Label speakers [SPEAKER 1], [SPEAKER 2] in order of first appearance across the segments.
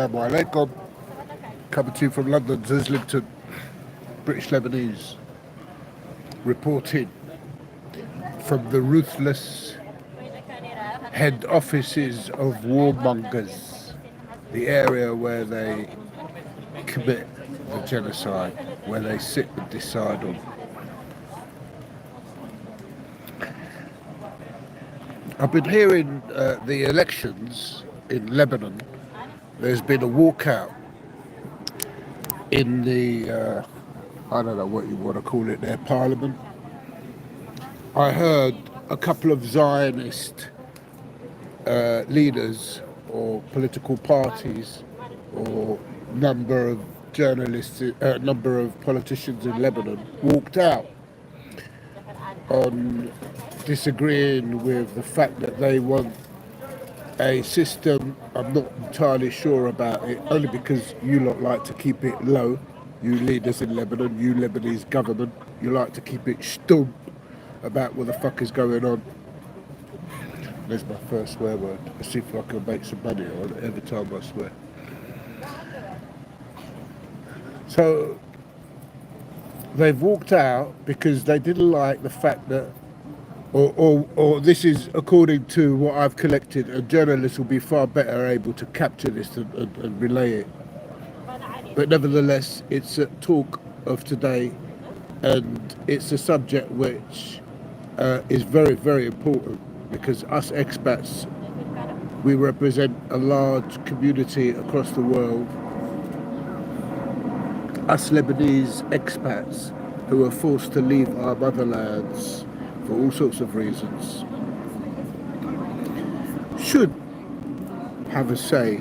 [SPEAKER 1] Assalamu alaikum. Coming to you from London's Islington, British Lebanese, reporting from the ruthless head offices of warmongers, the area where they commit the genocide, where they sit and decide on. I've been hearing the elections in Lebanon. There's been a walkout in the, I don't know what you want to call it, their parliament. I heard a couple of Zionist leaders or political parties or number of journalists, number of politicians in Lebanon walked out on disagreeing with the fact that they want a system. I'm not entirely sure about it, only because you lot like to keep it low, you leaders in Lebanon, you Lebanese government, you like to keep it stum about what the fuck is going on. There's my first swear word. Let's see if I can make some money on it every time I swear. So they've walked out because they didn't like the fact that, or this is according to what I've collected, a journalist will be far better able to capture this and relay it. But nevertheless, it's a talk of today, and it's a subject which is very, very important, because us expats, we represent a large community across the world. Us Lebanese expats who are forced to leave our motherlands for all sorts of reasons should have a say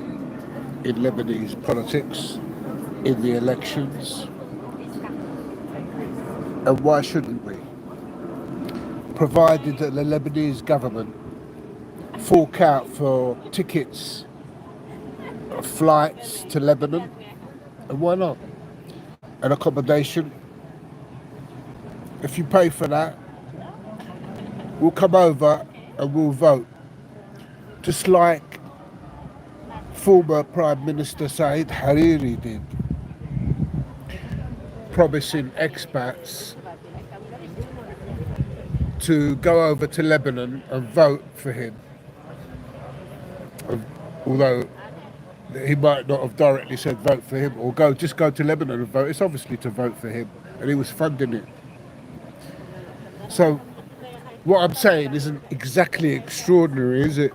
[SPEAKER 1] in Lebanese politics, in the elections. And why shouldn't we? Provided that the Lebanese government fork out for tickets, flights to Lebanon, and why not? And accommodation. If you pay for that, we'll come over and we'll vote. Just like former Prime Minister Said Hariri did, promising expats to go over to Lebanon and vote for him. Although he might not have directly said vote for him or just go to Lebanon and vote. It's obviously to vote for him, and he was funding it. So what I'm saying isn't exactly extraordinary, is it?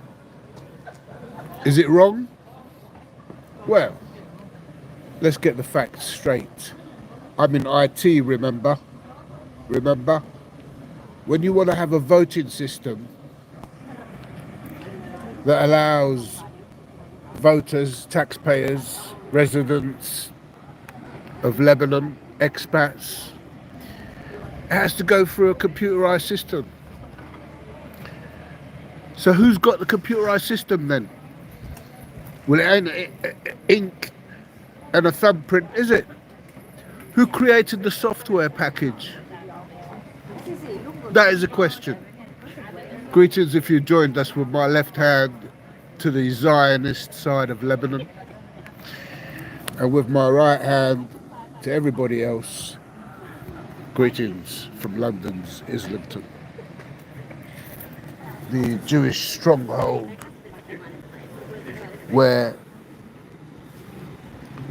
[SPEAKER 1] Is it wrong? Well, let's get the facts straight. I'm in IT, remember? Remember? When you want to have a voting system that allows voters, taxpayers, residents of Lebanon, expats, it has to go through a computerized system. So who's got the computerized system then? Well, it ain't ink and a thumbprint, is it? Who created the software package? That is a question. Greetings if you joined us with my left hand to the Zionist side of Lebanon, and with my right hand to everybody else. Greetings from London's Islington, the Jewish stronghold where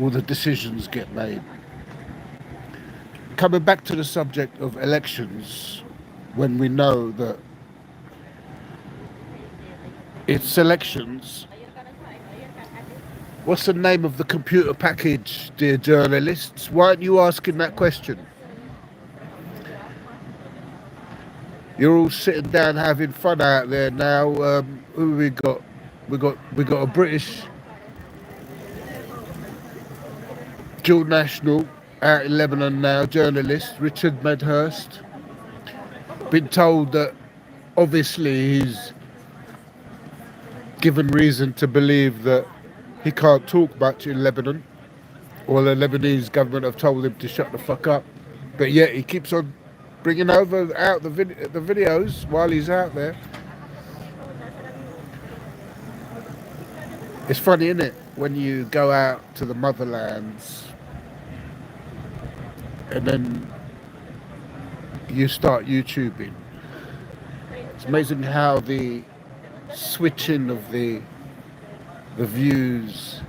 [SPEAKER 1] all the decisions get made. Coming back to the subject of elections, when we know that it's elections, what's the name of the computer package, dear journalists? Why aren't you asking that question? You're all sitting down having fun out there now. Who have we got? We got a British dual national out in Lebanon now, journalist Richard Medhurst. Been told that obviously he's given reason to believe that he can't talk much in Lebanon, or the Lebanese government have told him to shut the fuck up, but yet he keeps on bringing out the videos while he's out there. It's funny, isn't it? when you go out to the motherlands and then you start YouTubing, it's amazing how the switching of the views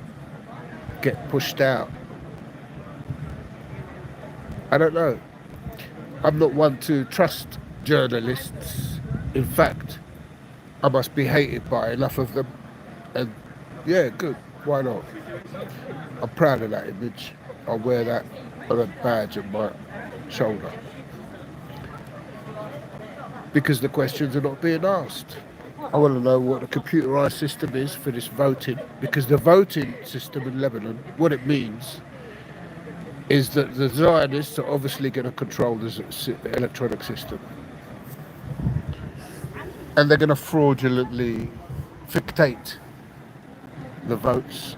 [SPEAKER 1] get pushed out. I don't know. I'm not one to trust journalists. In fact, I must be hated by enough of them. And yeah, good. Why not? I'm proud of that image. I'll wear that on a badge on my shoulder. Because the questions are not being asked. I want to know what the computerized system is for this voting. Because the voting system in Lebanon, what it means is that the Zionists are obviously going to control the electronic system. And they're going to fraudulently dictate the votes.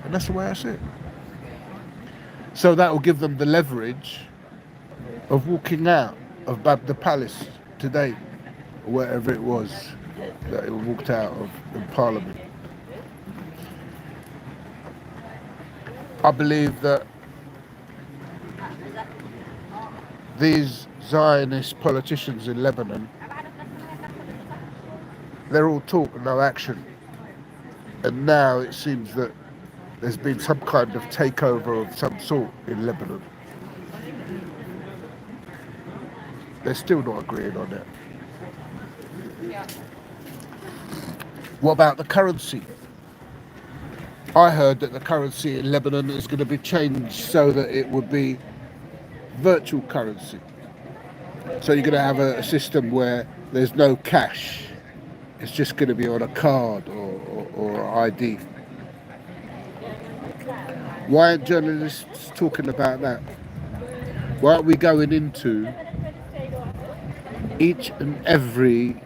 [SPEAKER 1] And that's the way I see it. So that will give them the leverage of walking out of the palace today, or wherever it was that it walked out of in Parliament. I believe that these Zionist politicians in Lebanon, they're all talk and no action. And now it seems that there's been some kind of takeover of some sort in Lebanon. They're still not agreeing on it. What about the currency? I heard that the currency in Lebanon is going to be changed so that it would be virtual currency. So you're going to have a system where there's no cash. It's just going to be on a card or ID. Why aren't journalists talking about that? Why aren't we going into each and every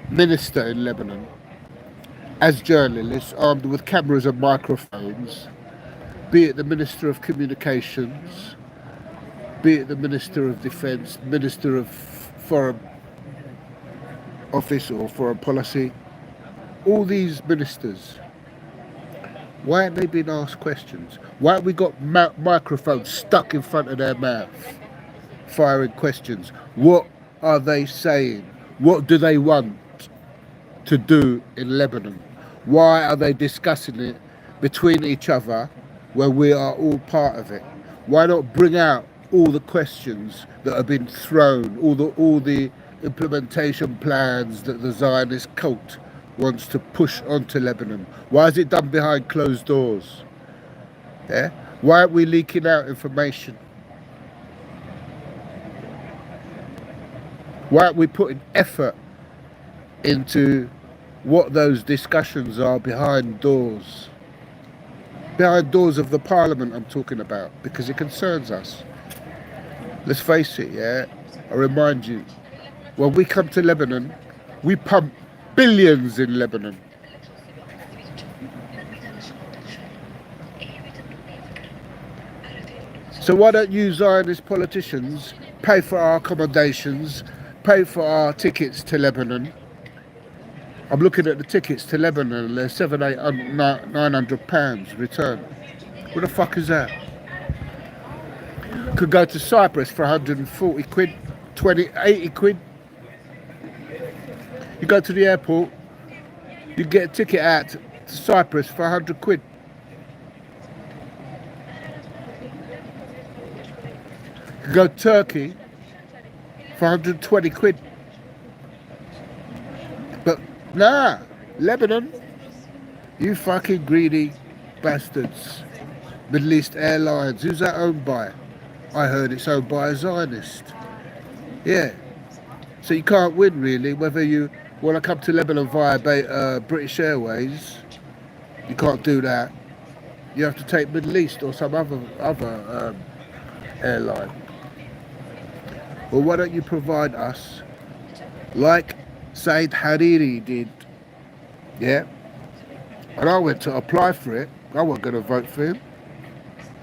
[SPEAKER 1] minister in Lebanon as journalists armed with cameras and microphones, be it the Minister of Communications, be it the Minister of Defence, Minister of Foreign Office or Foreign Policy, all these ministers, why haven't they been asked questions? Why haven't we got microphones stuck in front of their mouth, firing questions? What are they saying? What do they want to do in Lebanon? Why are they discussing it between each other where we are all part of it? Why not bring out all the questions that have been thrown, all the implementation plans that the Zionist cult wants to push onto Lebanon? Why is it done behind closed doors? Yeah? Why aren't we leaking out information? Why aren't we putting effort into what those discussions are behind doors? Behind doors of the parliament I'm talking about, because it concerns us. Let's face it, yeah? I remind you, when we come to Lebanon, we pump billions in Lebanon. So why don't you Zionist politicians pay for our accommodations, pay for our tickets to Lebanon? I'm looking at the tickets to Lebanon and they're £900 return. What the fuck is that? Could go to Cyprus for 140 quid, 80 quid. You go to the airport, you get a ticket out to Cyprus for 100 quid. You could go to Turkey for 120 quid. But nah, Lebanon, you fucking greedy bastards. Middle East Airlines, who's that owned by? I heard it's owned by a Zionist. Yeah. So you can't win really, whether you want to come to Lebanon via British Airways, you can't do that. You have to take Middle East or some other airline. Well, why don't you provide us, like Said Hariri did, yeah? And I went to apply for it. I wasn't going to vote for him.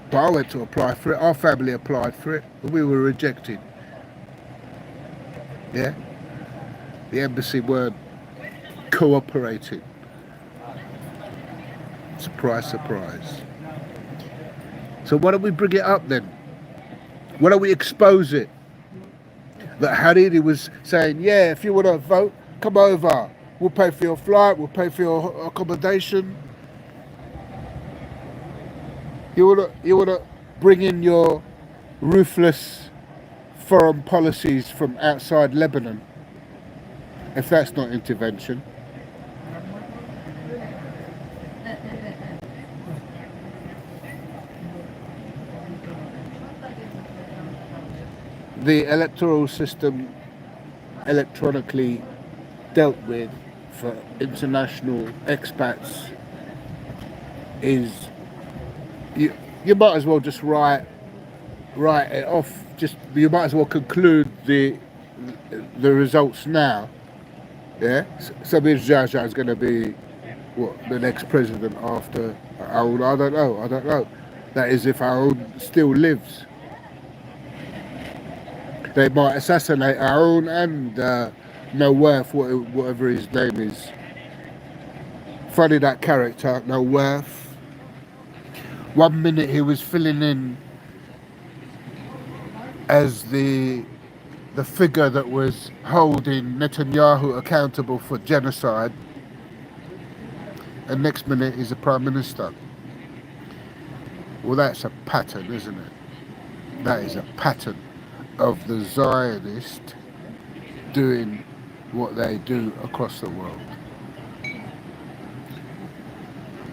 [SPEAKER 1] But I went to apply for it. Our family applied for it, but we were rejected. Yeah? The embassy weren't cooperating. Surprise, surprise. So why don't we bring it up then? Why don't we expose it? That Hariri was saying, yeah, if you want to vote, come over. We'll pay for your flight, we'll pay for your accommodation. You wanna bring in your ruthless foreign policies from outside Lebanon, if that's not intervention. The electoral system electronically dealt with for international expats is you might as well just write it off. Just you might as well conclude the results now. Yeah, Samir Jaja is going to be what the next president after Aoun. I don't know. That is if Aoun still lives. They might assassinate Aoun and Nawaf, whatever his name is. Funny that character, Nawaf. 1 minute he was filling in as the figure that was holding Netanyahu accountable for genocide, and next minute he's a prime minister. Well, that's a pattern, isn't it? That is a pattern of the Zionists doing what they do across the world. Do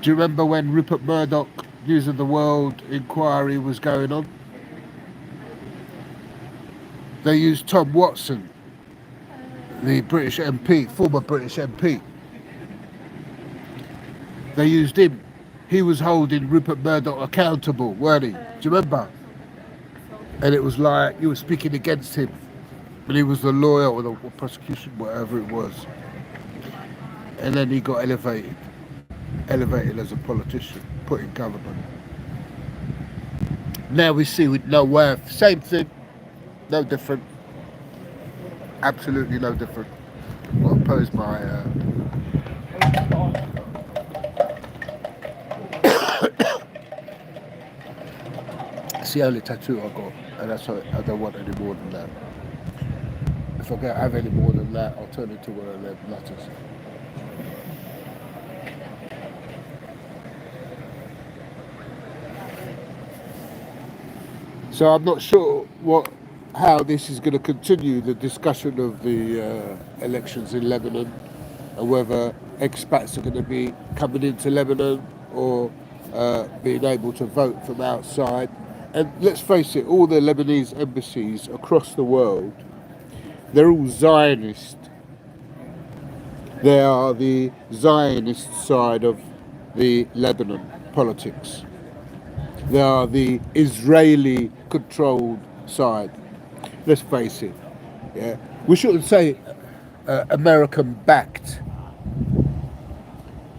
[SPEAKER 1] you remember when Rupert Murdoch News of the World inquiry was going on? They used Tom Watson, the British MP, former British MP. They used him. He was holding Rupert Murdoch accountable, weren't he? Do you remember? And it was like you were speaking against him, but he was the lawyer or the prosecution, whatever it was. And then he got elevated as a politician, put in government. Now we see with Nawaf, same thing, no different, absolutely no different. I'll pose my it's the only tattoo I got, and that's why I don't want any more than that. If I don't have any more than that, I'll turn into one of them nutters. So I'm not sure how this is going to continue, the discussion of the elections in Lebanon, and whether expats are going to be coming into Lebanon or being able to vote from outside. And let's face it, all the Lebanese embassies across the world, they're all Zionist. They are the Zionist side of the Lebanon politics. They are the Israeli-controlled side. Let's face it. Yeah, we shouldn't say American-backed.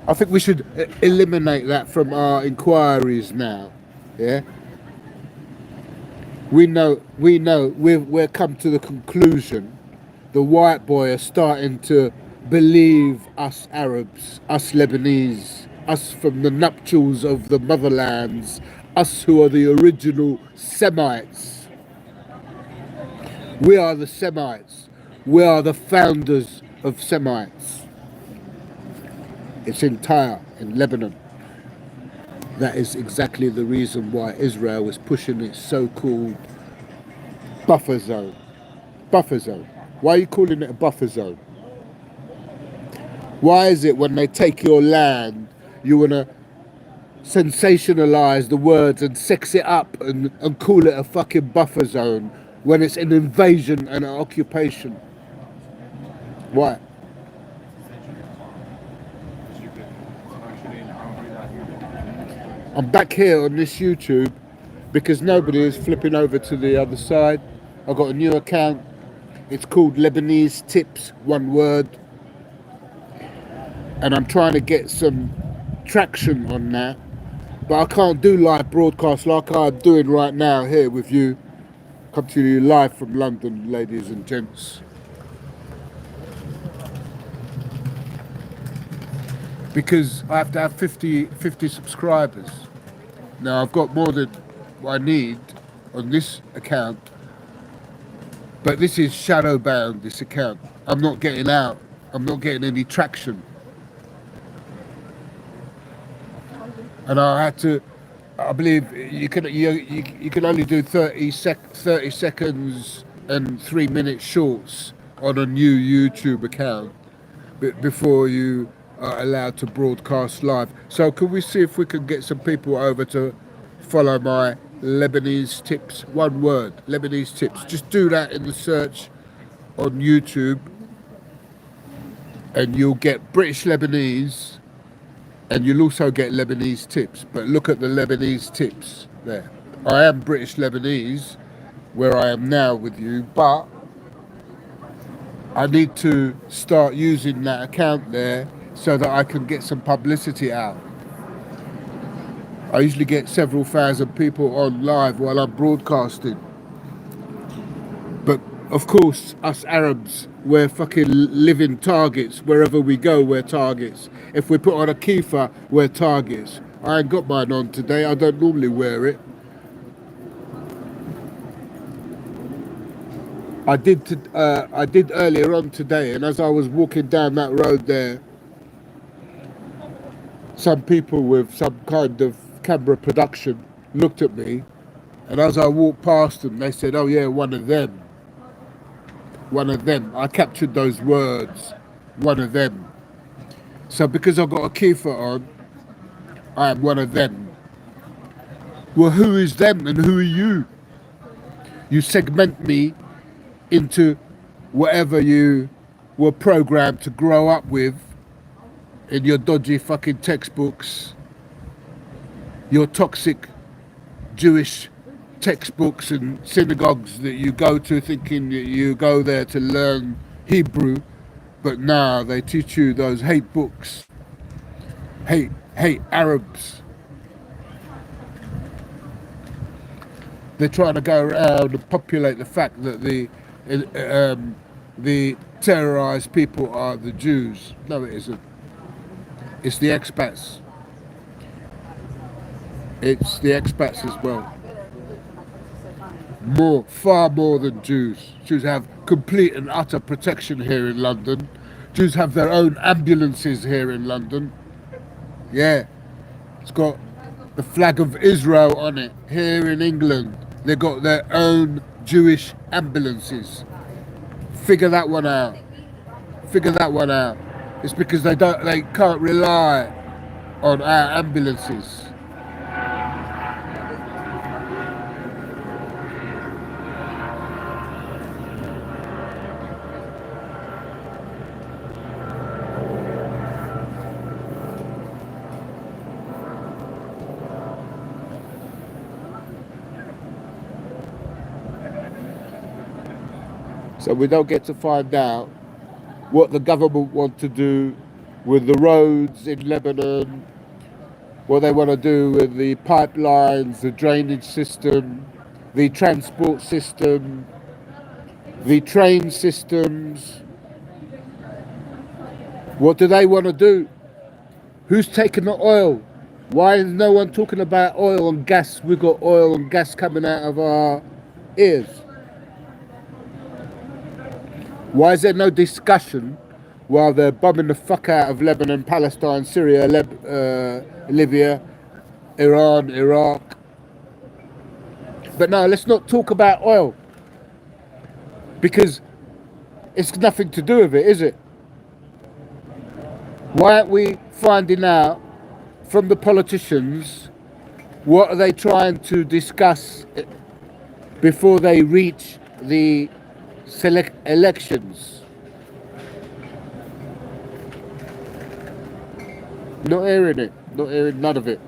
[SPEAKER 1] I think we should eliminate that from our inquiries now. Yeah. We know. We're come to the conclusion. The white boy are starting to believe us Arabs, us Lebanese, us from the nuptials of the motherlands, us who are the original Semites. We are the Semites. We are the founders of Semites. It's in Tyre, in Lebanon. That is exactly the reason why Israel is pushing its so-called buffer zone. Buffer zone. Why are you calling it a buffer zone? Why is it when they take your land, you want to sensationalize the words and sex it up and call it a fucking buffer zone when it's an invasion and an occupation? Why? I'm back here on this YouTube because nobody is flipping over to the other side. I've got a new account. It's called Lebanese Tips, one word. And I'm trying to get some traction on that. But I can't do live broadcasts like I'm doing right now here with you. Come to you live from London, ladies and gents. because I have to have 50 subscribers. Now I've got more than what I need on this account, but this is shadow bound, this account. I'm not getting out. I'm not getting any traction. And I had to, I believe you can only do 30 seconds and 3 minute shorts on a new YouTube account before you are allowed to broadcast live. So can we see if we can get some people over to follow my Lebanese tips? One word, Lebanese tips. Just do that in the search on YouTube and you'll get British Lebanese and you'll also get Lebanese tips. But look at the Lebanese tips there. I am British Lebanese where I am now with you, but I need to start using that account there so that I can get some publicity out. I usually get several thousand people on live while I'm broadcasting. But of course, us Arabs, we're fucking living targets. Wherever we go, we're targets. If we put on a kefir, we're targets. I ain't got mine on today. I don't normally wear it. I did earlier on today, and as I was walking down that road there, some people with some kind of camera production looked at me, and as I walked past them, they said, "Oh yeah, one of them. One of them." I captured those words, one of them. So because I've got a kefir on, I am one of them. Well, who is them and who are you? You segment me into whatever you were programmed to grow up with in your dodgy fucking textbooks, your toxic Jewish textbooks and synagogues that you go to thinking that you go there to learn Hebrew, but now they teach you those hate books, hate Arabs. They're trying to go around and populate the fact that the terrorized people are the Jews. No, it isn't. It's the expats. It's the expats as well. Far more than Jews. Jews have complete and utter protection here in London. Jews have their own ambulances here in London. Yeah, it's got the flag of Israel on it. Here in England, they got their own Jewish ambulances. Figure that one out. Figure that one out. It's because they can't rely on our ambulances. So we don't get to find out what the government want to do with the roads in Lebanon, what they want to do with the pipelines, the drainage system, the transport system, the train systems. What do they want to do? Who's taking the oil? Why is no one talking about oil and gas? We've got oil and gas coming out of our ears. Why is there no discussion while they're bombing the fuck out of Lebanon, Palestine, Syria, Libya, Iran, Iraq? But no, let's not talk about oil, because it's nothing to do with it, is it? Why aren't we finding out from the politicians what are they trying to discuss before they reach the select elections? Not hearing it, not hearing none of it.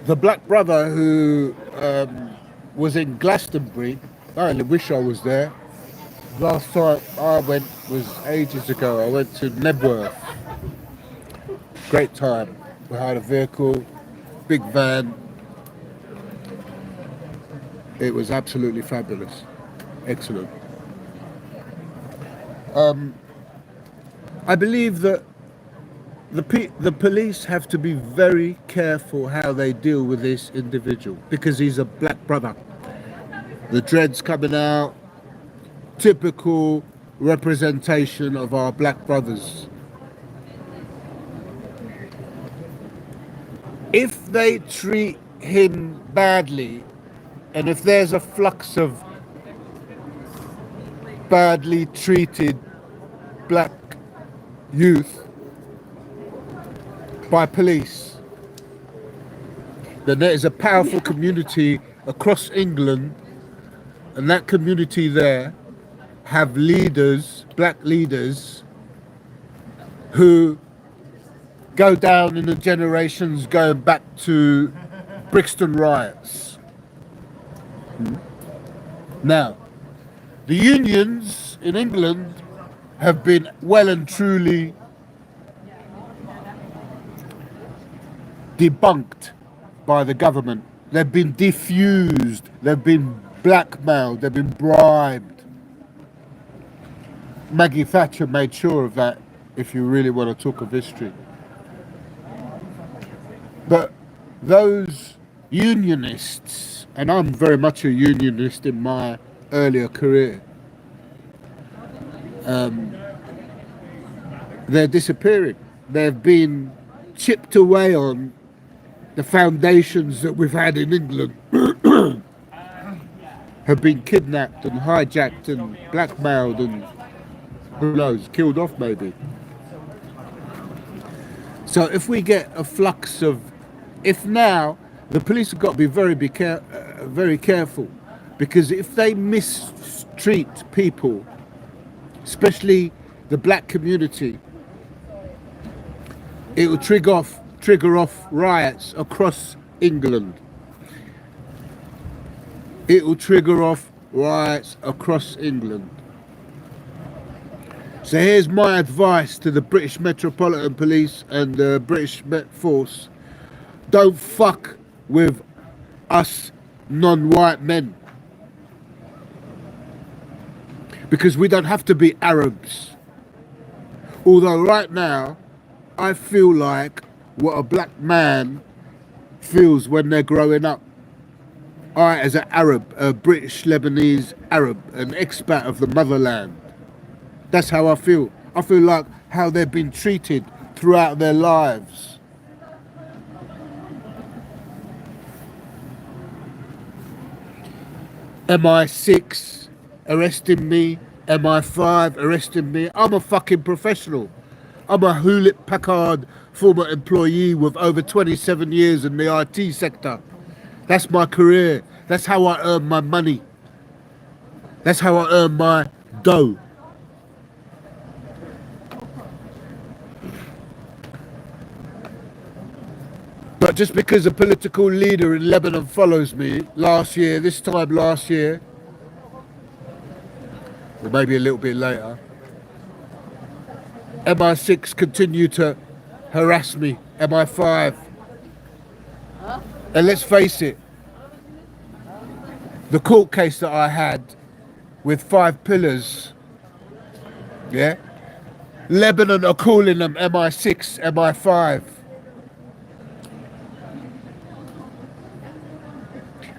[SPEAKER 1] the black brother who was in Glastonbury, I only wish I was there. Last time I went was ages ago. I went to Nebworth. Great time. We had a vehicle, big van. It was absolutely fabulous. Excellent. I believe that the police have to be very careful how they deal with this individual because he's a black brother. The dreads coming out, typical representation of our black brothers. If they treat him badly, and if there's a flux of badly treated black youth by police, then there is a powerful community across England, and that community there have leaders, black leaders, who go down in the generations going back to Brixton riots. Now, the unions in England have been well and truly debunked by the government. They've been defused, they've been blackmailed, they've been bribed. Maggie Thatcher made sure of that, if you really want to talk of history. But those unionists, and I'm very much a unionist in my earlier career, they're disappearing. They've been chipped away on. The foundations that we've had in England have been kidnapped and hijacked and blackmailed and who knows, killed off maybe. So if we get a flux of, if now the police have got to be very careful, because if they mistreat people, especially the black community, it will trigger off riots across England. It will trigger off riots across England. So here's my advice to the British Metropolitan Police and the British Met Force. Don't fuck with us non-white men. Because we don't have to be Arabs. Although right now, I feel like what a black man feels when they're growing up. I, as an Arab, a British Lebanese Arab, an expat of the motherland, that's how I feel. I feel like how they've been treated throughout their lives. MI6 arresting me, MI5 arresting me. I'm a fucking professional. I'm a Hewlett Packard former employee with over 27 years in the IT sector. That's my career. That's how I earn my money. That's how I earn my dough. But just because a political leader in Lebanon follows me this time last year, or maybe a little bit later, MI6 continue to harass me, MI5. And let's face it, the court case that I had with 5 pillars, yeah, Lebanon are calling them MI6, MI5.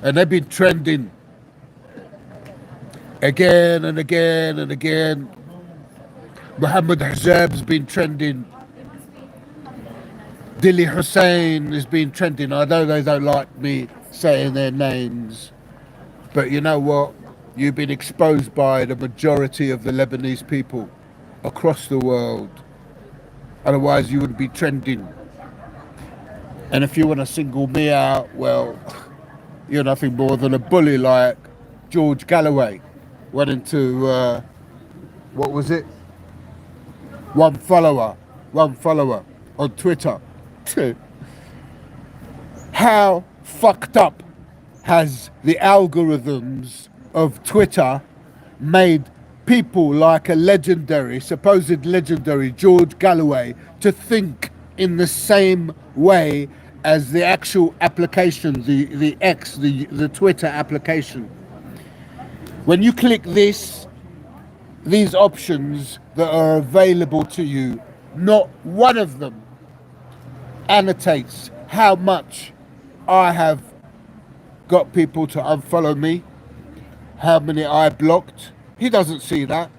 [SPEAKER 1] And they've been trending again and again and again. Mohammed Hijab's been trending. Dili Hussein has been trending. I know they don't like me saying their names, but you know what? You've been exposed by the majority of the Lebanese people across the world. Otherwise you wouldn't be trending. And if you want to single me out, well, you're nothing more than a bully like George Galloway. Went into, what was it? One follower on Twitter. How fucked up has the algorithms of Twitter made people like a legendary, supposed legendary George Galloway to think in the same way as the actual application, the X, the Twitter application. When you click these options that are available to you, not one of them annotates how much I have got people to unfollow me, how many I blocked. He doesn't see that.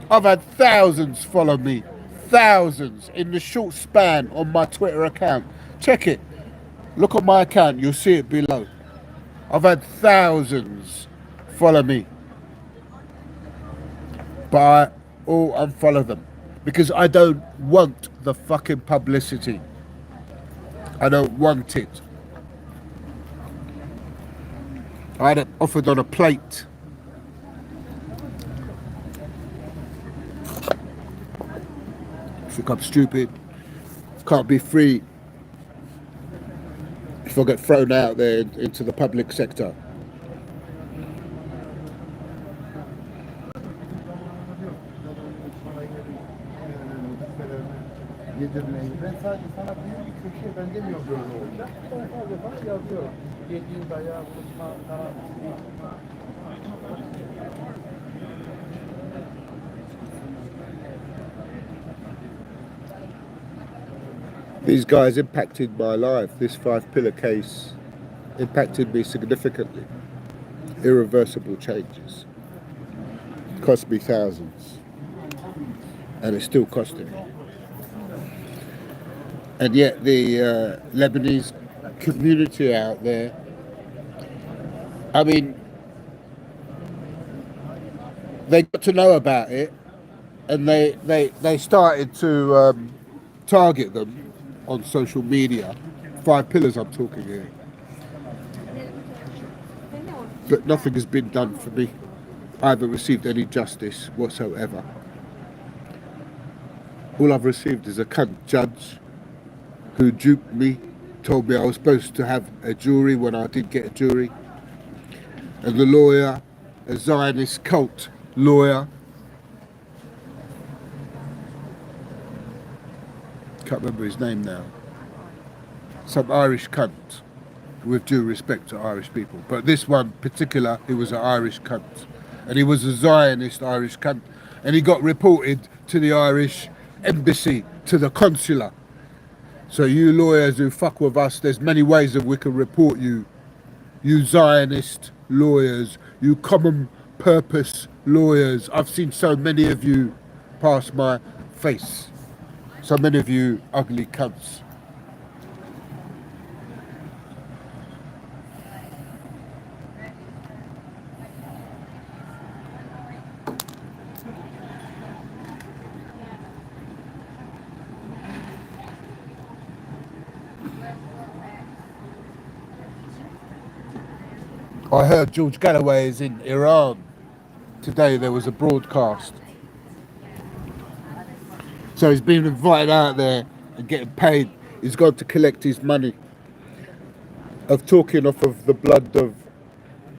[SPEAKER 1] I've had thousands follow me, thousands in the short span on my Twitter account. Check it. Look at my account, you'll see it below. I've had thousands follow me, but I all unfollow them because I don't want the fucking publicity. I don't want it. I had it offered on a plate. I think I'm stupid. Can't be free if I get thrown out there into the public sector.
[SPEAKER 2] Yedirmeyi. Ben sadece sana büyük bir köşe, ben demiyorum böyle olacak. Ben sadece bana yazıyorum. Yediğin dayağı unutma, falan.
[SPEAKER 1] These guys impacted my life. This 5-pillar case impacted me significantly. Irreversible changes. Cost me thousands. And it's still costing me. And yet the Lebanese community out there, I mean, they got to know about it, and they started to target them on social media. 5 pillars I'm talking here. But nothing has been done for me. I haven't received any justice whatsoever. All I've received is a cunt judge who duped me, told me I was supposed to have a jury when I did get a jury. And the lawyer, a Zionist cult lawyer, can't remember his name now, some Irish cunt, with due respect to Irish people. But this one particular, he was an Irish cunt. And he was a Zionist Irish cunt. And he got reported to the Irish embassy, to the consular. So you lawyers who fuck with us, there's many ways that we can report you. You Zionist lawyers, you common purpose lawyers. I've seen so many of you pass my face. So many of you ugly cunts. I heard George Galloway is in Iran. Today there was a broadcast. So he's been invited out there and getting paid. He's got to collect his money of talking off of the blood of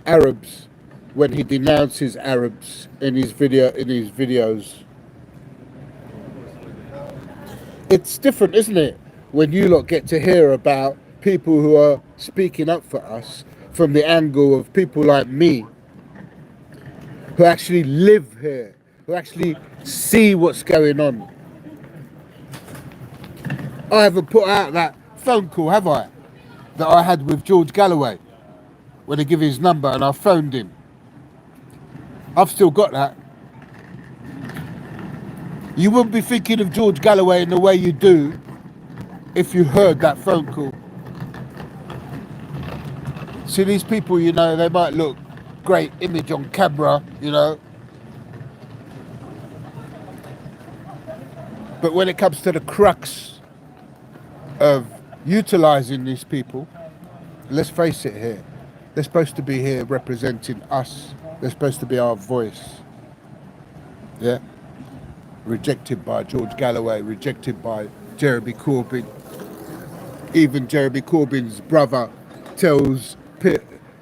[SPEAKER 1] Arabs when he denounces Arabs in his videos. It's different, isn't it, when you lot get to hear about people who are speaking up for us from the angle of people like me, who actually live here, who actually see what's going on. I haven't put out that phone call, have I? That I had with George Galloway when he gave his number and I phoned him. I've still got that. You wouldn't be thinking of George Galloway in the way you do if you heard that phone call. See, these people, you know, they might look great image on camera, you know. But when it comes to the crux of utilising these people, let's face it here, they're supposed to be here representing us. They're supposed to be our voice. Yeah? Rejected by George Galloway, rejected by Jeremy Corbyn. Even Jeremy Corbyn's brother tells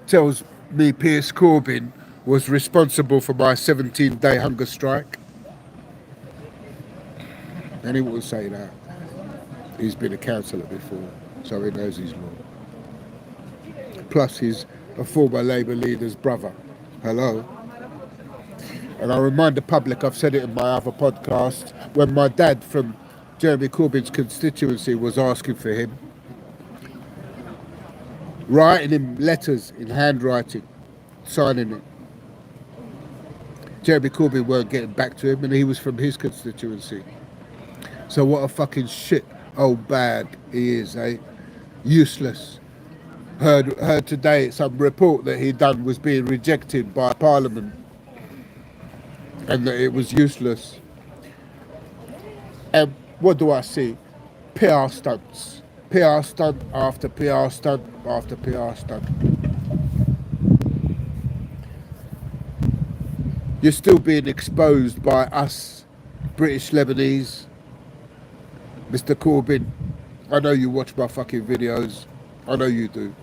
[SPEAKER 1] tells me Piers Corbyn was responsible for my 17-day hunger strike. And he wouldn't say that. He's been a councillor before, so he knows his law. Plus, he's a former Labour leader's brother. Hello. And I remind the public, I've said it in my other podcast, when my dad from Jeremy Corbyn's constituency was asking for him, writing him letters in handwriting, signing it. Jeremy Corbyn weren't getting back to him, and he was from his constituency. So what a fucking shit old bag he is, eh? Useless. Heard today some report that he'd done was being rejected by Parliament, and that it was useless. And what do I see? PR stunts. PR stunt after PR stunt after PR stunt. You're still being exposed by us, British Lebanese. Mr. Corbyn, I know you watch my fucking videos. I know you do.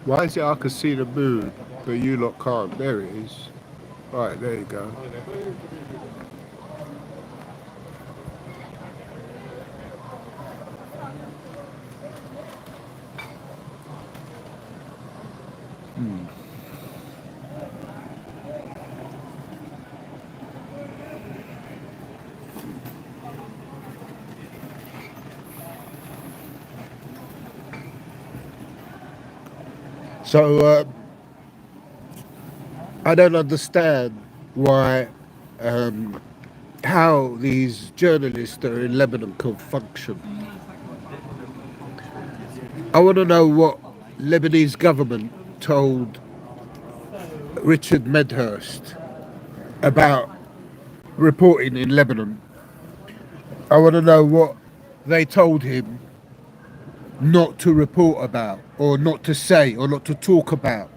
[SPEAKER 1] Why is it I can see the moon, but you lot can't? There it is. Right, there you go. So I don't understand why, how these journalists that are in Lebanon can function. I want to know what Lebanese government told Richard Medhurst about reporting in Lebanon. I want to know what they told him not to report about, or not to say, or not to talk about.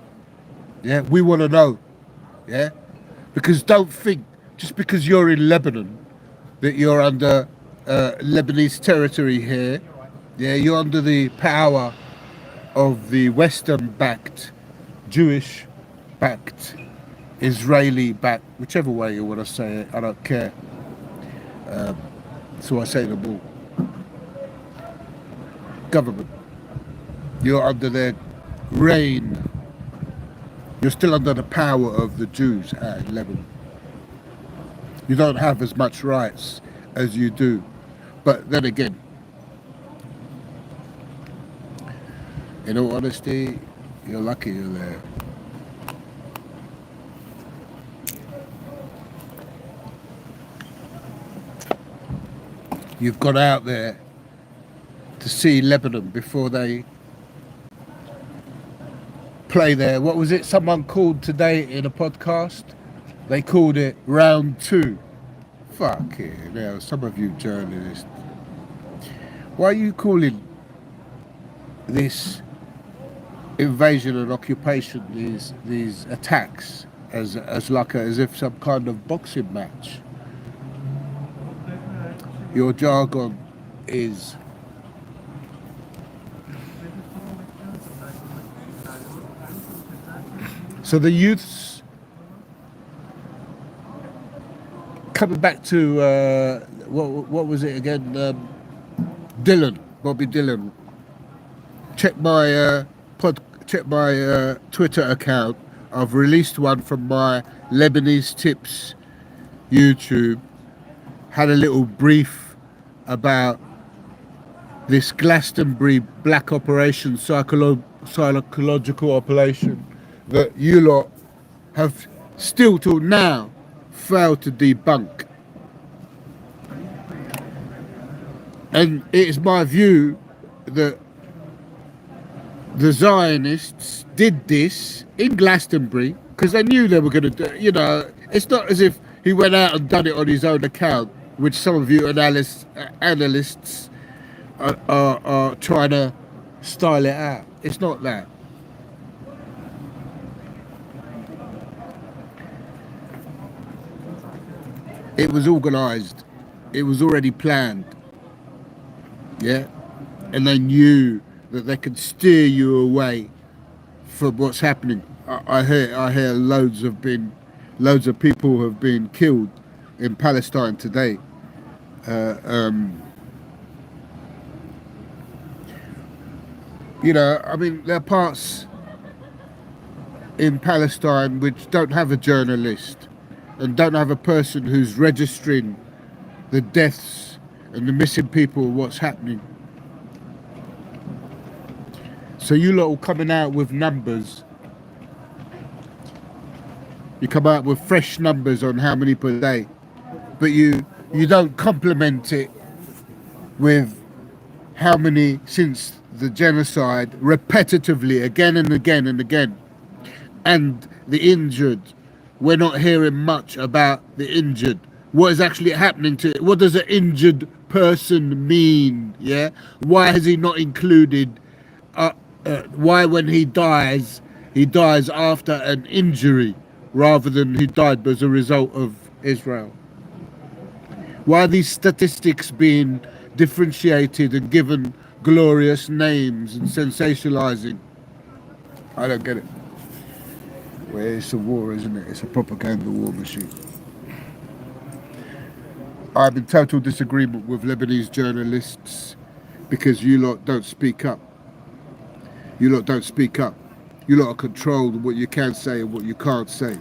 [SPEAKER 1] Yeah, we want to know. Yeah, because don't think just because you're in Lebanon that you're under Lebanese territory here. Yeah, you're under the power of the Western-backed, Jewish-backed, Israeli-backed, whichever way you want to say it, I don't care. So I say them all. Government. You're under their reign. You're still under the power of the Jews in Lebanon. You don't have as much rights as you do. But then again, in all honesty, you're lucky you're there. You've gone out there to see Lebanon before they play there. What was it someone called today in a podcast? They called it round two. Fuck it, now some of you journalists. Why are you calling this invasion and occupation, these attacks, as like as if some kind of boxing match. Your jargon is so the youths coming back to what was it again? Bobby Dylan. Check my Twitter account. I've released one from my Lebanese Tips YouTube. Had a little brief about this Glastonbury black operation, psychological operation that you lot have still till now failed to debunk. And it is my view that the Zionists did this in Glastonbury because they knew they were going to do. You know, it's not as if he went out and done it on his own account, which some of you analysts are trying to style it out. It's not that. It was organised. It was already planned. Yeah, and they knew that they could steer you away from what's happening. I hear loads of people have been killed in Palestine today. You know, I mean, there are parts in Palestine which don't have a journalist and don't have a person who's registering the deaths and the missing people, what's happening. So you lot all coming out with numbers. You come out with fresh numbers on how many per day, but you don't complement it with how many since the genocide, repetitively, again and again and again. And the injured, we're not hearing much about the injured. What is actually happening to it? What does an injured person mean? Yeah, why has he not included? Why, when he dies after an injury rather than he died as a result of Israel? Why are these statistics being differentiated and given glorious names and sensationalizing? I don't get it. Well, it's a war, isn't it? It's a propaganda war machine. I'm in total disagreement with Lebanese journalists because you lot don't speak up. You lot don't speak up. You lot are controlled what you can say and what you can't say.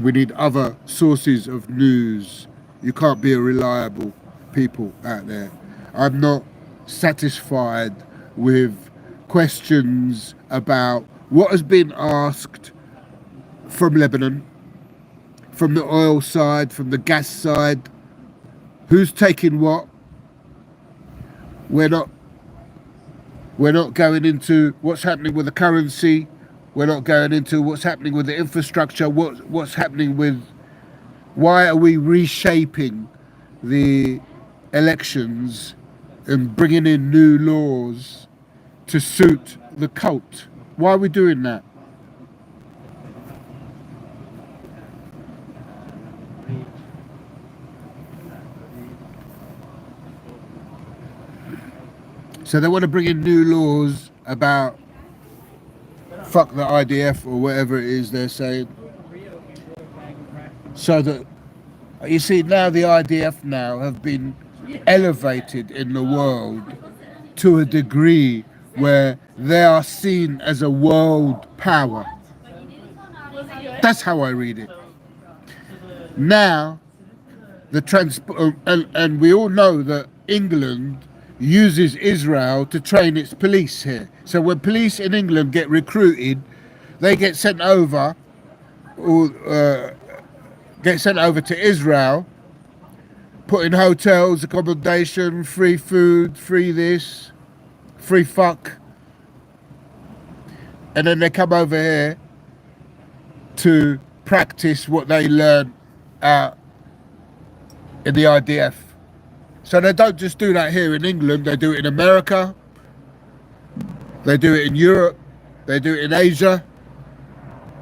[SPEAKER 1] We need other sources of news. You can't be a reliable people out there. I'm not satisfied with questions about what has been asked from Lebanon, from the oil side, from the gas side. Who's taking what? We're not going into what's happening with the currency. We're not going into what's happening with the infrastructure. What's happening with? Why are we reshaping the elections and bringing in new laws to suit the cult? Why are we doing that? So they want to bring in new laws about fuck the IDF or whatever it is they're saying. So that, you see, now the IDF now have been elevated in the world to a degree where they are seen as a world power. That's how I read it. Now, and we all know that England uses Israel to train its police here. So when police in England get recruited, they get sent over, to Israel, put in hotels, accommodation, free food, free this, free fuck. And then they come over here to practice what they learn out in the IDF. So they don't just do that here in England, they do it in America, They do it in Europe. They do it in Asia.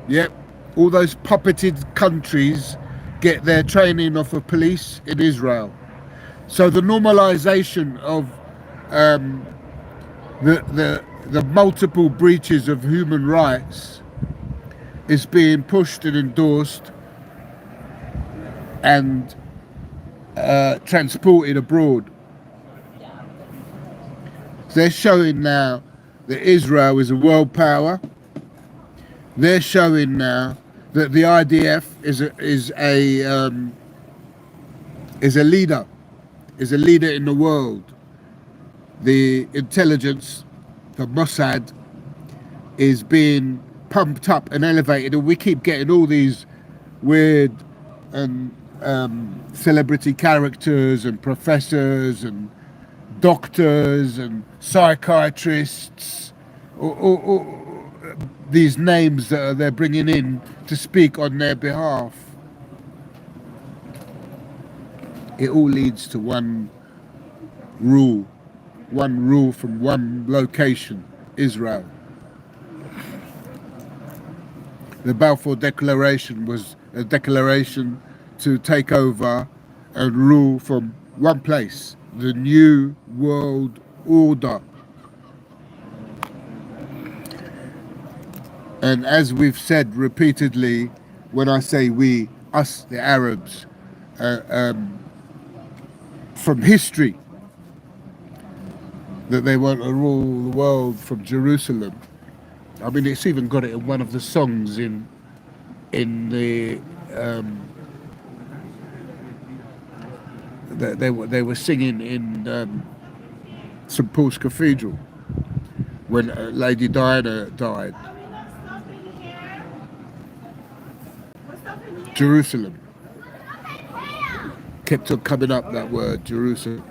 [SPEAKER 1] Yep. All those puppeted countries get their training off of police in Israel. So the normalization of the multiple breaches of human rights is being pushed and endorsed and transported abroad. They're showing now that Israel is a world power. They're showing now that the IDF is a leader in the world. The intelligence, the Mossad, is being pumped up and elevated, and we keep getting all these weird and celebrity characters and professors and doctors and psychiatrists, or these names that they're bringing in to speak on their behalf. It all leads to one rule from one location, Israel. The Balfour Declaration was a declaration to take over and rule from one place, the New World Order. And as we've said repeatedly, when I say we, us, the Arabs, from history, that they want to rule the world from Jerusalem. I mean, it's even got it in one of the songs in the that they were singing in St Paul's Cathedral when Lady Diana died. Jerusalem kept on coming up, that word, Jerusalem.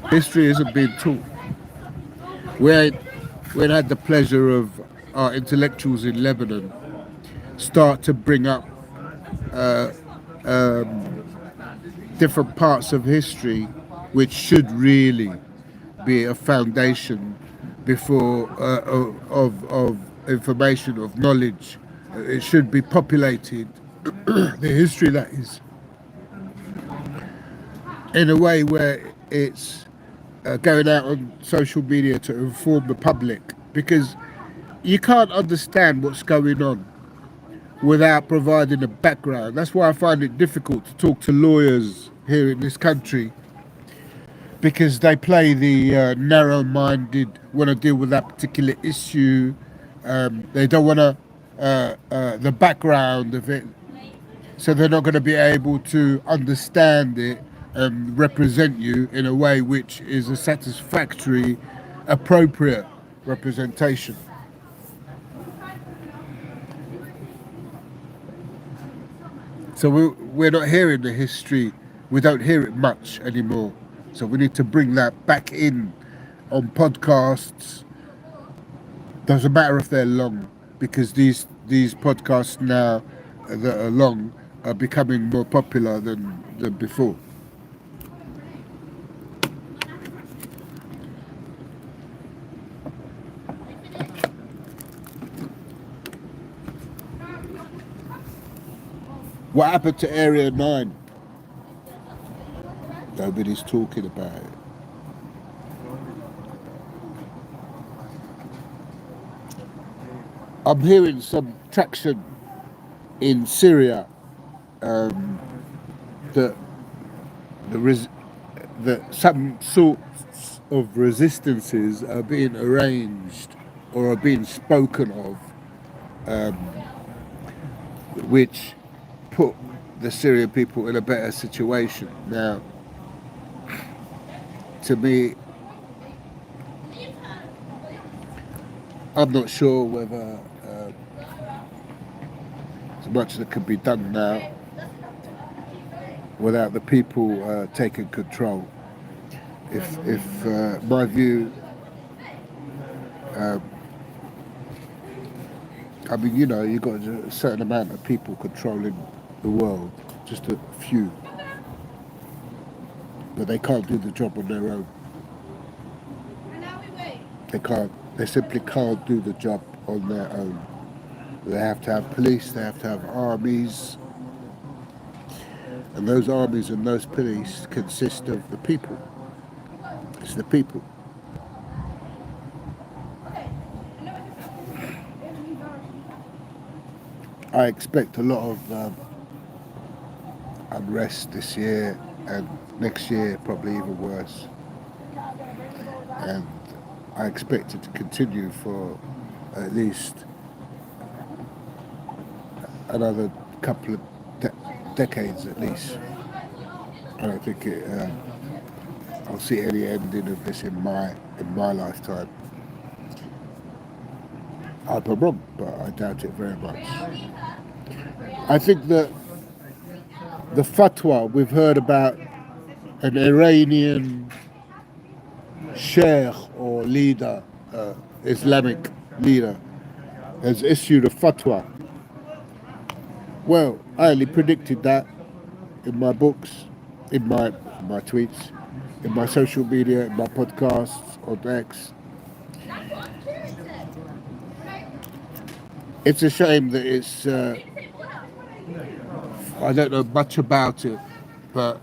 [SPEAKER 1] History isn't being taught. We had the pleasure of our intellectuals in Lebanon start to bring up different parts of history which should really be a foundation before of information, of knowledge. It should be populated, the history that is, in a way where it's going out on social media to inform the public, because you can't understand what's going on without providing a background. That's why I find it difficult to talk to lawyers here in this country, because they play the narrow-minded, want to deal with that particular issue. They don't want to the background of it, so they're not going to be able to understand it and represent you in a way which is a satisfactory, appropriate representation. So we're not hearing the history, we don't hear it much anymore. So we need to bring that back in on podcasts. Doesn't matter if they're long, because these podcasts now that are long are becoming more popular than before. What happened to Area 9? Nobody's talking about it. I'm hearing some traction in Syria, that some sorts of resistances are being arranged or are being spoken of, which put the Syrian people in a better situation. Now, to me, I'm not sure whether as much that can be done now without the people taking control. If my view, I mean, you know, you've got a certain amount of people controlling the world, just a few. but they can't do the job on their own. They can't. They simply can't do the job on their own. They have to have police, they have to have armies, and those armies and those police consist of the people. It's the people. I expect a lot of unrest this year, and next year probably even worse. And I expect it to continue for at least another couple of decades at least. I don't think I'll see any ending of this in my lifetime. I'm wrong, but I doubt it very much. I think that the fatwa we've heard about an Iranian sheikh or leader, Islamic leader, has issued a fatwa. Well, I only predicted that in my books, in my tweets, in my social media, in my podcasts on X. It's a shame that it's. I don't know much about it, but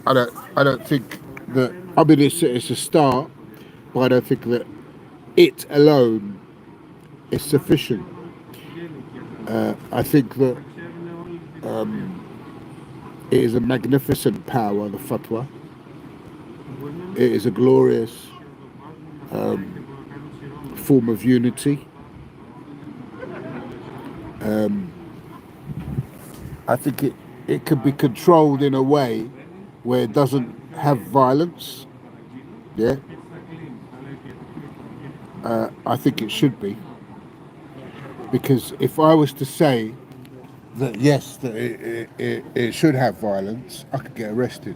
[SPEAKER 1] I don't think that. I mean, it's a start, but I don't think that it alone is sufficient. I think that it is a magnificent power, the fatwa. It is a glorious form of unity. I think it can be controlled in a way where it doesn't have violence. Yeah. I think it should be. Because if I was to say that yes, that it should have violence, I could get arrested.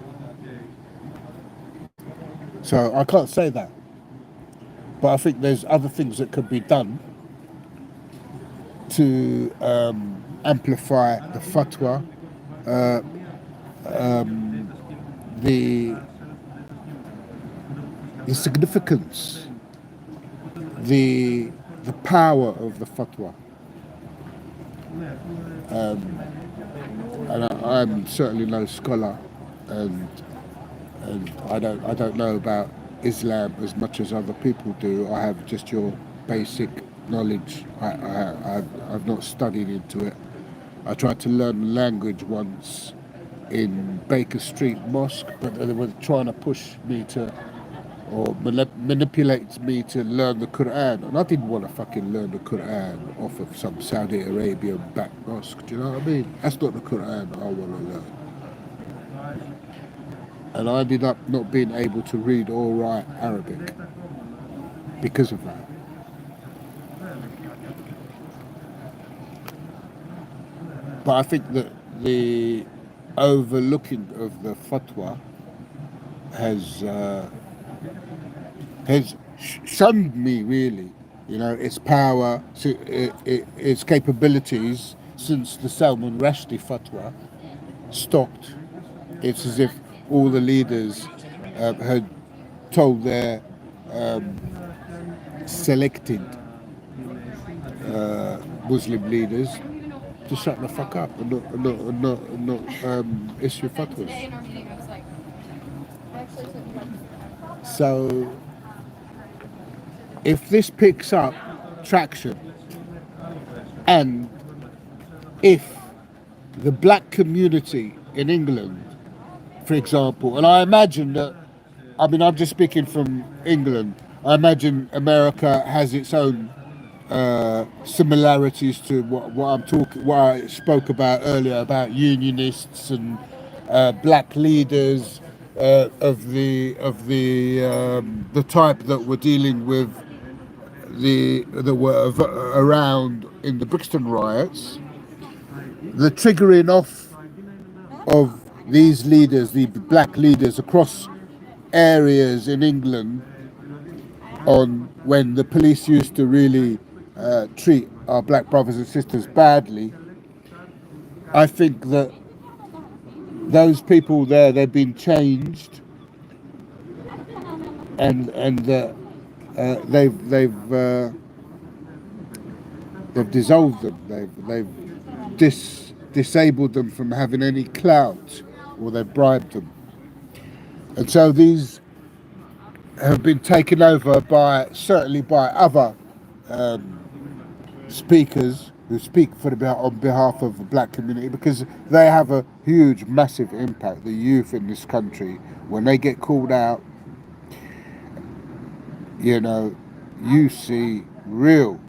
[SPEAKER 1] So I can't say that. But I think there's other things that could be done to amplify the fatwa, the significance, the power of the fatwa. And I'm certainly no scholar, and I don't know about Islam as much as other people do. I have just your basic knowledge. I've not studied into it. I tried to learn the language once in Baker Street Mosque, but they were trying to push me to, or manipulate me to learn the Quran, and I didn't want to fucking learn the Quran off of some Saudi Arabian back mosque. Do you know what I mean? That's not the Quran I want to learn. And I ended up not being able to read or write Arabic because of that. But I think that the overlooking of the fatwa has shunned me, really. You know, its power, its capabilities since the Salman Rushdie fatwa stopped. It's as if all the leaders had told their selected Muslim leaders to shut the fuck up and not issue fatwas. So, if this picks up traction, and if the black community in England, for example, and I imagine that, I mean, I'm just speaking from England, I imagine America has its own similarities to what I spoke about earlier about unionists and black leaders of the type that were dealing with that were around in the Brixton riots. The triggering off of these leaders, the black leaders across areas in England, on when the police used to really treat our black brothers and sisters badly, I think that those people there, they've been changed, and they've dissolved them. They've disabled them from having any clout, or they've bribed them. And so these have been taken over by, certainly by other speakers who speak on behalf of the black community, because they have a huge, massive impact. The youth in this country, when they get called out, you know, you see real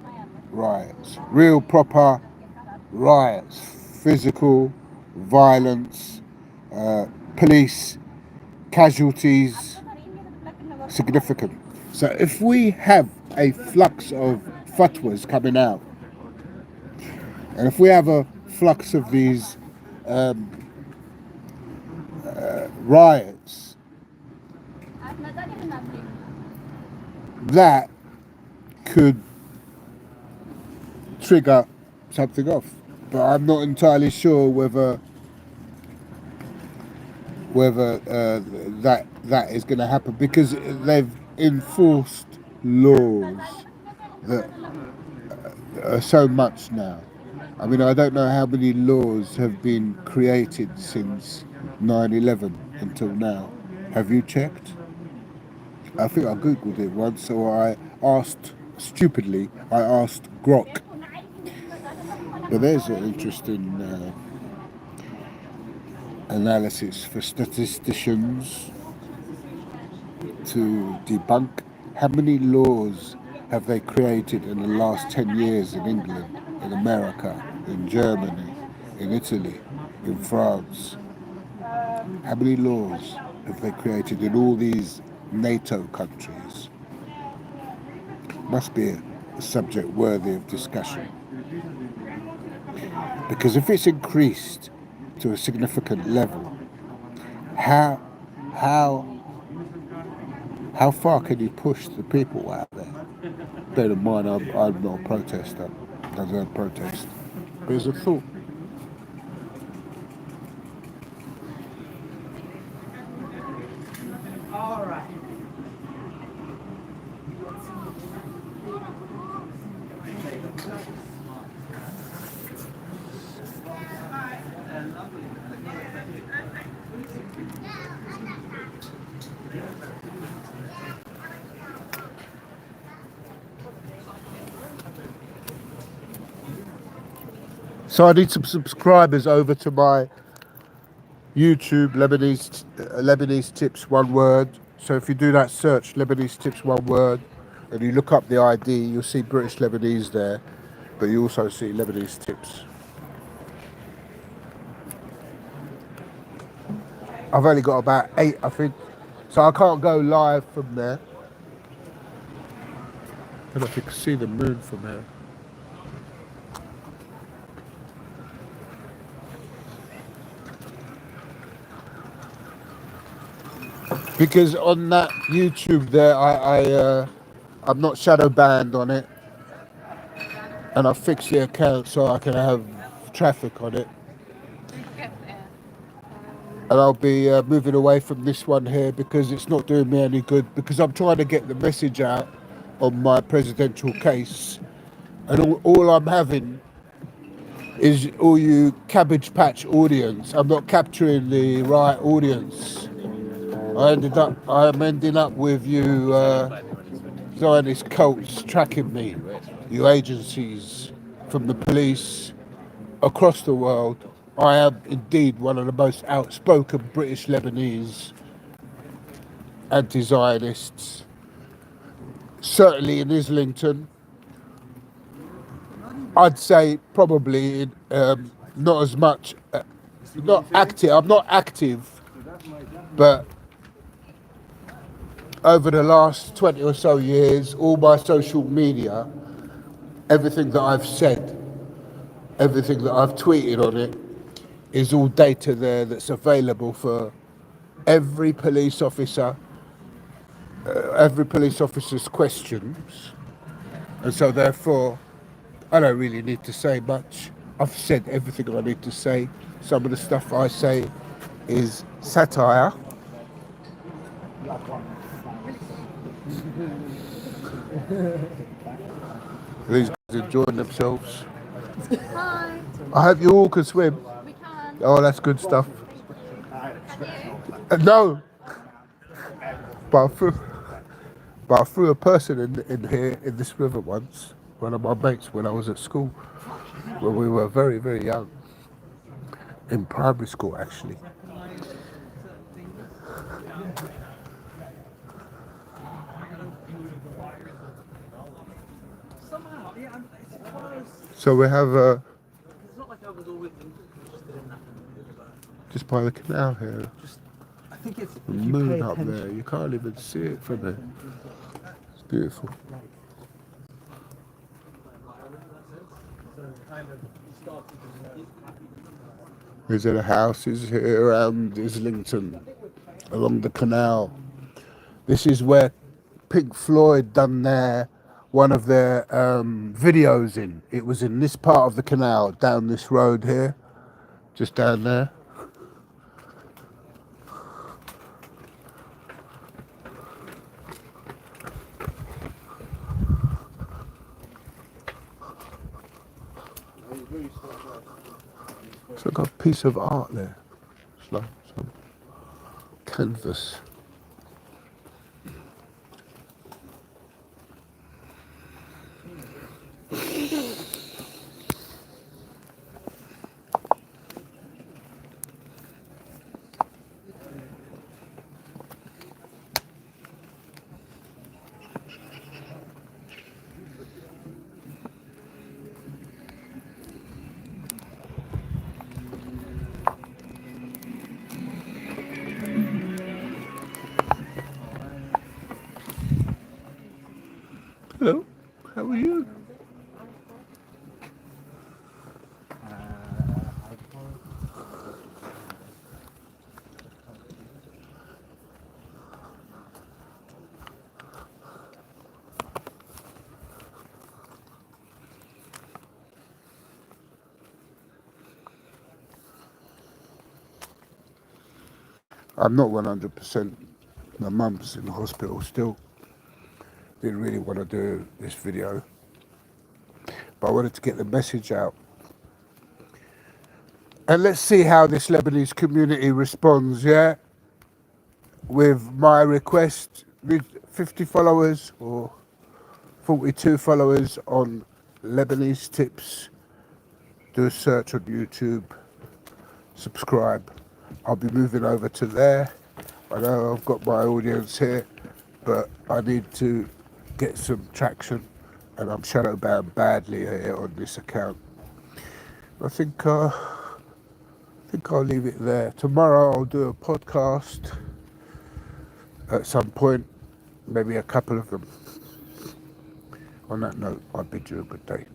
[SPEAKER 1] riots, real proper riots, physical violence, police casualties, significant. So if we have a flux of fatwas coming out, and if we have a flux of these riots, that could trigger something off. But I'm not entirely sure whether that is going to happen, because they've enforced laws that are so much now. I mean, I don't know how many laws have been created since 9/11 until now. Have you checked? I think I googled it once, so I asked Grok. But there's an interesting analysis for statisticians to debunk. How many laws have they created in the last 10 years in England, in America, in Germany, in Italy, in France? How many laws have they created in all these NATO countries? Must be a subject worthy of discussion. Because if it's increased to a significant level, how far can you push the people out there? Bear in mind, I'm not a protester. I don't protest. But it's a thought.
[SPEAKER 3] All right.
[SPEAKER 1] So I need some subscribers over to my YouTube, Lebanese Tips, one word. So if you do that search, Lebanese Tips, one word, and you look up the ID, you'll see British Lebanese there, but you also see Lebanese Tips. I've only got about 8, I think, so I can't go live from there. I don't know if you can see the moon from here. Because on that YouTube there, I'm not shadow banned on it, and I fixed the account so I can have traffic on it. And I'll be moving away from this one here because it's not doing me any good, because I'm trying to get the message out on my presidential case, and all I'm having is all you Cabbage Patch audience. I'm not capturing the right audience. I'm ending up with you Zionist cults tracking me, you agencies from the police across the world. I am indeed one of the most outspoken British Lebanese anti-Zionists, certainly in Islington. I'd say probably not as much, not active. I'm not active, but over the last 20 or so years, all my social media, everything that I've said, everything that I've tweeted on it, is all data there that's available for every police officer, every police officer's questions. And so therefore, I don't really need to say much. I've said everything I need to say. Some of the stuff I say is satire. These guys enjoying themselves.
[SPEAKER 3] Hi.
[SPEAKER 1] I hope you all can swim.
[SPEAKER 3] We can.
[SPEAKER 1] Oh, that's good stuff.
[SPEAKER 3] Can you?
[SPEAKER 1] No, but I threw a person in here in this river once. One of my mates when I was at school, when we were very, very young, in primary school actually. So we have just by the canal here.
[SPEAKER 2] I think it's
[SPEAKER 1] The moon up there. You can't even see it from there. It's beautiful. These are the houses here around Islington, along the canal. This is where Pink Floyd done one of their videos in. It was in this part of the canal, down this road here, just down there. It's like a piece of art there. It's like some canvas. Hello, how are you? I'm not 100%. My mum's in the hospital still. Didn't really want to do this video, but I wanted to get the message out. And let's see how this Lebanese community responds, yeah? With my request, with 50 followers or 42 followers on Lebanese Tips. Do a search on YouTube, subscribe. I'll be moving over to there. I know I've got my audience here, but I need to get some traction, and I'm shadow banned badly here on this account. I think I'll leave it there. Tomorrow I'll do a podcast at some point, maybe a couple of them. On that note, I bid you a good day.